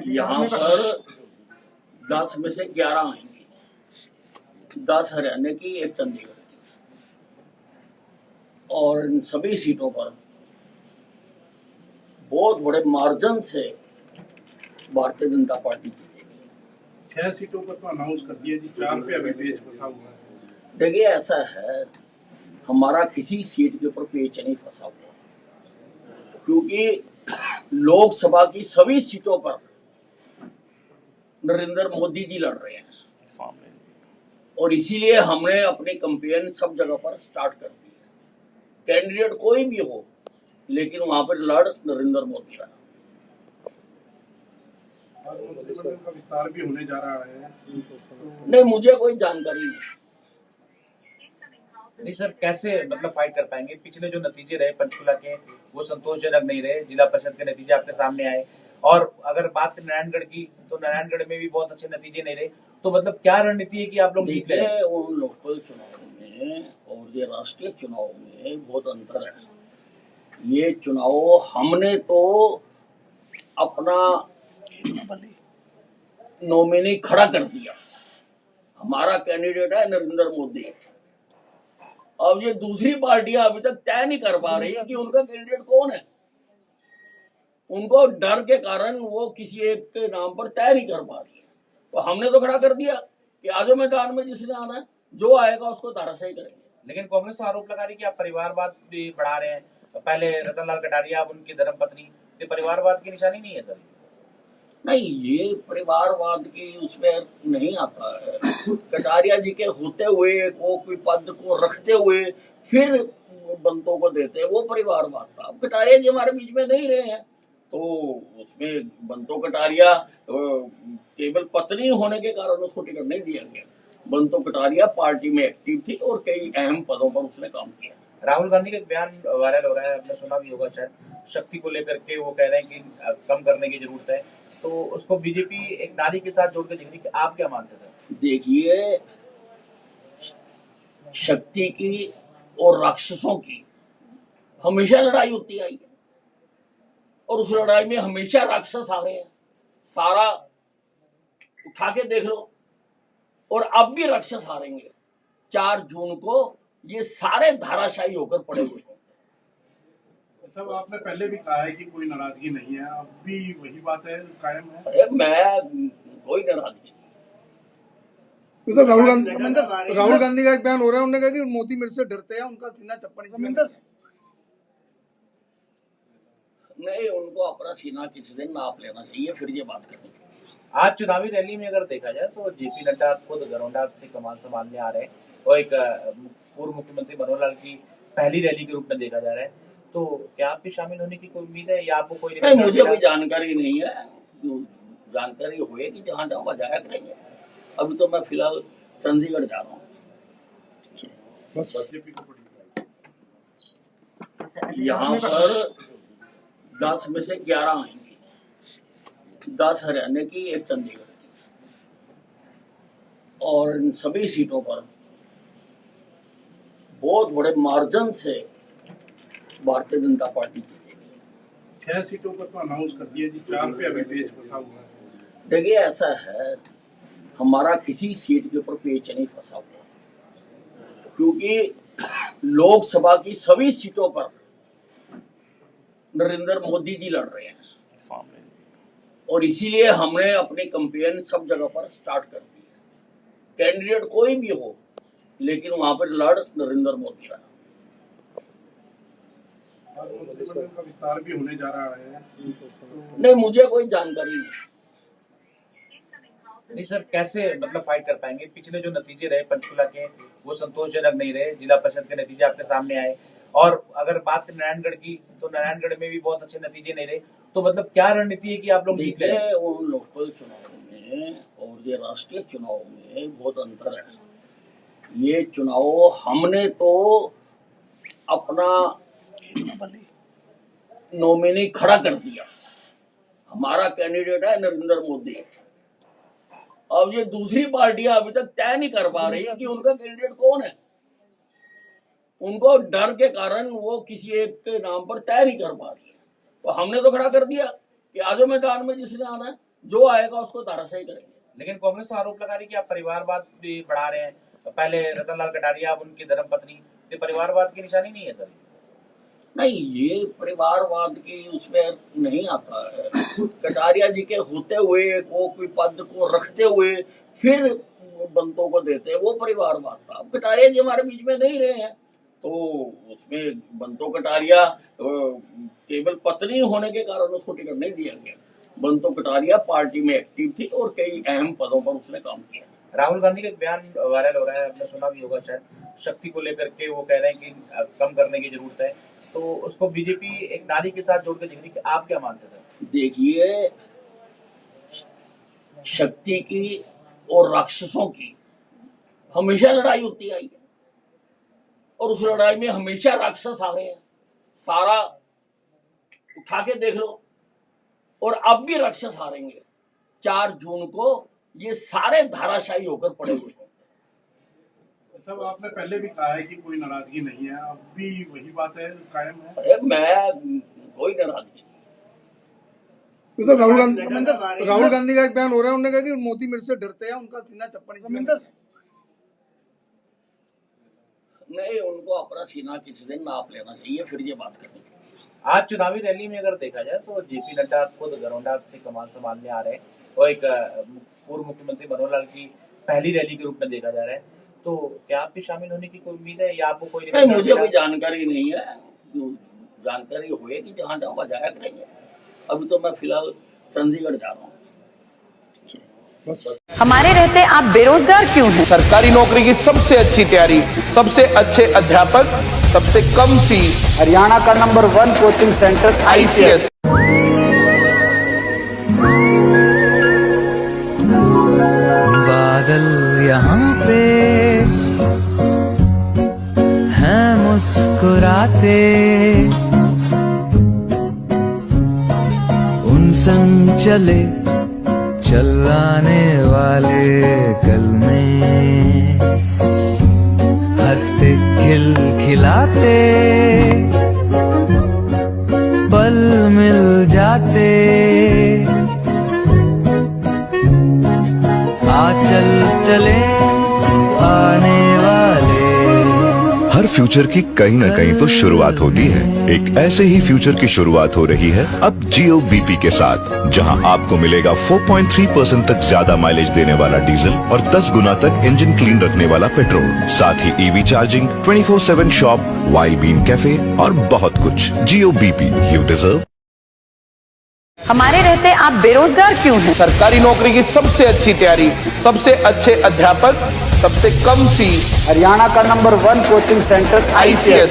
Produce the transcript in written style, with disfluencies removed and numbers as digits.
यहाँ पर 10 में से 11 आएंगी, 10 हरियाणा की, 1 चंडीगढ़ की, और इन सभी सीटों पर बहुत बड़े मार्जिन से भारतीय जनता पार्टी जीतेगी। 6 सीटों पर तो अनाउंस कर दिया जी, 4 पे अभी पेच फंसा हुआ है। देखिए, ऐसा है, हमारा किसी सीट के ऊपर पेच नहीं फंसा हुआ, क्योंकि लोकसभा की सभी सीटों पर नरेंद्र मोदी जी लड़ रहे हैं और इसीलिए हमने अपनी कैंपेन सब जगह पर स्टार्ट कर दी है। कैंडिडेट कोई भी हो, लेकिन वहां पर लड़ नरेंद्र मोदी रहा। मंत्रिमंडल का विस्तार भी होने जा रहा है। नहीं, मुझे कोई जानकारी नहीं। नहीं सर, कैसे मतलब फाइट कर पाएंगे? पिछले जो नतीजे रहे पंचकुला के, वो संतोषजनक नहीं रहे। जिला परिषद के नतीजे आपके सामने आए, और अगर बात करें नारायणगढ़ की, तो नारायणगढ़ में भी बहुत अच्छे नतीजे नहीं रहे। तो मतलब क्या रणनीति है कि आप लोग जीत देखिए, उन लोकल चुनाव में और ये राष्ट्रीय चुनाव में बहुत अंतर है। ये चुनाव हमने तो अपना नॉमिनी खड़ा कर दिया, हमारा कैंडिडेट है नरेंद्र मोदी। अब ये दूसरी पार्टियां अभी तक तय नहीं कर पा रही कि उनका कैंडिडेट कौन है। उनको डर के कारण वो किसी एक के नाम पर तय नहीं कर पा रही है। तो हमने तो खड़ा कर दिया कि आजो मैदान में जिसने आना है, जो आएगा उसको धाराशाही करेंगे। लेकिन कांग्रेस तो आरोप लगा रही है कि आप परिवारवाद भी बढ़ा रहे हैं। पहले रतनलाल कटारिया, अब उनकी धर्मपत्नी, तो परिवारवाद की निशानी नहीं है सर? नहीं, ये परिवारवाद की उसमें नहीं आता है। कटारिया जी के होते हुए वो कोई पद को रखते हुए फिर बंतों को देते, वो परिवारवाद था। अब कटारिया जी हमारे बीच में नहीं रहे हैं, तो उसमें बंतो कटारिया केवल पत्नी होने के कारण उसको टिकट नहीं दिया गया। बंतो कटारिया पार्टी में एक्टिव थी और कई अहम पदों पर उसने काम किया। राहुल गांधी का एक बयान वायरल हो रहा है, आपने सुना भी होगा शायद, शक्ति को लेकर के। वो कह रहे हैं कि कम करने की जरूरत है, तो उसको बीजेपी एक नारी के साथ जोड़ के देख रही है। आप क्या मानते हैं सर? देखिए, शक्ति की और राक्षसों की हमेशा लड़ाई होती आई है, और उस लड़ाई में हमेशा राक्षस आ रहे हैं। सारा उठा के देख लो, और अब भी राक्षस हारेंगे। 4 जून को ये सारे धाराशायी होकर पड़े हुए हैं। सब आपने पहले भी कहा है कि कोई नाराजगी नहीं है, अब भी वही बात है, कायम है। अरे मैं कोई नाराजगी नहीं। सर, राहुल गांधी का एक बयान हो रहा है, उन्होंने कहा कि मोदी मेरे से डरते हैं, उनका सीना चप्पा नहीं, उनको अपना सीना किसी दिन नाप लेना चाहिए, फिर ये बात करनी चाहिए। आज चुनावी रैली में अगर देखा जाए तो जेपी नड्डा खुद गरोंडा से कमान संभालने आ रहे हैं, और एक पूर्व मुख्यमंत्री मनोहर लाल की पहली रैली के रूप में देखा जा रहा है। तो क्या आप भी शामिल होने की कोई उम्मीद है, या आपको कोई नहीं, मुझे कोई जानकारी नहीं है। जानकारी होएगी जहाँ जहाँ बजाया करेंगे। अभी तो मैं फिलहाल चंडीगढ़ जा रहा हूँ। यहाँ पर 10 में से 11 आएंगी, 10 हरियाणा की, 1 चंडीगढ़ की, और इन सभी सीटों पर बहुत बड़े मार्जिन से भारतीय जनता पार्टी जीतेगी। 6 सीटों पर तो अनाउंस कर दिया जी, 4 पे अभी पेच फंसा हुआ है। देखिए, ऐसा है, हमारा किसी सीट के ऊपर पेच नहीं फंसा हुआ, क्योंकि लोकसभा की सभी सीटों पर नरेंद्र मोदी जी लड़ रहे हैं और इसीलिए हमने अपनी कैंपेन सब जगह पर स्टार्ट कर दी है। कैंडिडेट कोई भी हो, लेकिन वहां पर लड़ नरेंद्र मोदी रहा। मंत्रिमंडल का विस्तार भी होने जा रहा है। नहीं, मुझे कोई जानकारी नहीं। नहीं सर, कैसे मतलब फाइट कर पाएंगे? पिछले जो नतीजे रहे पंचकुला के, वो संतोषजनक नहीं रहे। जिला परिषद के नतीजे आपके सामने आए, और अगर बात करें नारायणगढ़ की, तो नारायणगढ़ में भी बहुत अच्छे नतीजे नहीं रहे। तो मतलब क्या रणनीति है कि आप लोग जीत देखिए, उन लोकल चुनाव में और ये राष्ट्रीय चुनाव में बहुत अंतर है। ये चुनाव हमने तो अपना नॉमिनी खड़ा कर दिया, हमारा कैंडिडेट है नरेंद्र मोदी। अब ये दूसरी पार्टियां अभी तक तय नहीं कर पा रही कि उनका कैंडिडेट कौन है। उनको डर के कारण वो किसी एक के नाम पर तय नहीं कर पा रही है। तो हमने तो खड़ा कर दिया कि आजो मैदान में जिसने आना है, जो आएगा उसको धाराशाही करेंगे। लेकिन कांग्रेस तो आरोप लगा रही है कि आप परिवारवाद भी बढ़ा रहे हैं। पहले रतनलाल कटारिया, अब उनकी धर्मपत्नी, ये परिवारवाद की निशानी नहीं है सर? नहीं, ये परिवारवाद की उसमें नहीं आता है। कटारिया जी के होते हुए वो कोई पद को रखते हुए फिर बंतों को देते, वो परिवारवाद था। अब कटारिया जी हमारे बीच में नहीं रहे हैं, तो उसमें बंतो कटारिया केवल पत्नी होने के कारण उसको टिकट नहीं दिया गया। बंतो कटारिया पार्टी में एक्टिव थी और कई अहम पदों पर उसने काम किया। राहुल गांधी का एक बयान वायरल हो रहा है, आपने सुना भी होगा शायद, शक्ति को लेकर के वो कह रहे हैं कि कम करने की जरूरत है, तो उसको बीजेपी एक नारी के साथ जोड़ के देख रही है। आप क्या मानते हैं सर? देखिए, शक्ति की और राक्षसों की हमेशा लड़ाई होती आई है और उस लड़ाई में हमेशा राक्षस आ रहे हैं। सारा उठा के देख लो, और अब भी राक्षस हारेंगे। 4 जून को ये सारे धाराशाही होकर पड़े हुए हैं। सब आपने पहले भी कहा है कि कोई नाराजगी नहीं है, अब भी वही बात है, कायम है? अरे मैं कोई नाराजगी नहीं। सर राहुल गांधी का एक बयान हो रहा है, उन्होंने कहा कि मोदी मेरे से डरते हैं, उनका सीना चप्पा नहीं, उनको अपना सीना किसी दिन नाप लेना चाहिए, फिर ये बात करनी चाहिए। आज चुनावी रैली में अगर देखा जाए तो जेपी नड्डा खुद गरोंडा से कमान संभालने आ रहे हैं और एक पूर्व मुख्यमंत्री मनोहर लाल की पहली रैली के रूप में देखा जा रहा है, तो क्या आप भी शामिल होने की कोई उम्मीद है या आपको कोई नहीं, मुझे कोई जानकारी नहीं है। जानकारी होएगी जहाँ जहाँ बजाया करेंगे। अभी तो मैं फिलहाल चंडीगढ़ जा रहा हूँ। हमारे रहते आप बेरोजगार क्यों हैं? सरकारी नौकरी की सबसे अच्छी तैयारी, सबसे अच्छे अध्यापक, सबसे कम फीस, हरियाणा का नंबर 1 कोचिंग सेंटर ICS। बादल यहाँ पे हैं मुस्कुराते, उन संग चले चलाने वाले कल में हंसते खिलखिलाते पल मिल जाते, आ चल चले आने वाले। हर फ्यूचर की कहीं न कहीं तो शुरुआत होती है। एक ऐसे ही फ्यूचर की शुरुआत हो रही है अब जियो BP के साथ, जहां आपको मिलेगा 4.3% तक ज्यादा माइलेज देने वाला डीजल और 10 गुना तक इंजन क्लीन रखने वाला पेट्रोल, साथ ही EV charging, 24/7 shop, wild bean cafe और बहुत कुछ। Jio BP, you deserve. हमारे रहते आप बेरोजगार क्यों हैं? सरकारी नौकरी की सबसे अच्छी तैयारी, सबसे अच्छे अध्यापक, सबसे कम फीस, हरियाणा का नंबर 1 कोचिंग सेंटर ICS।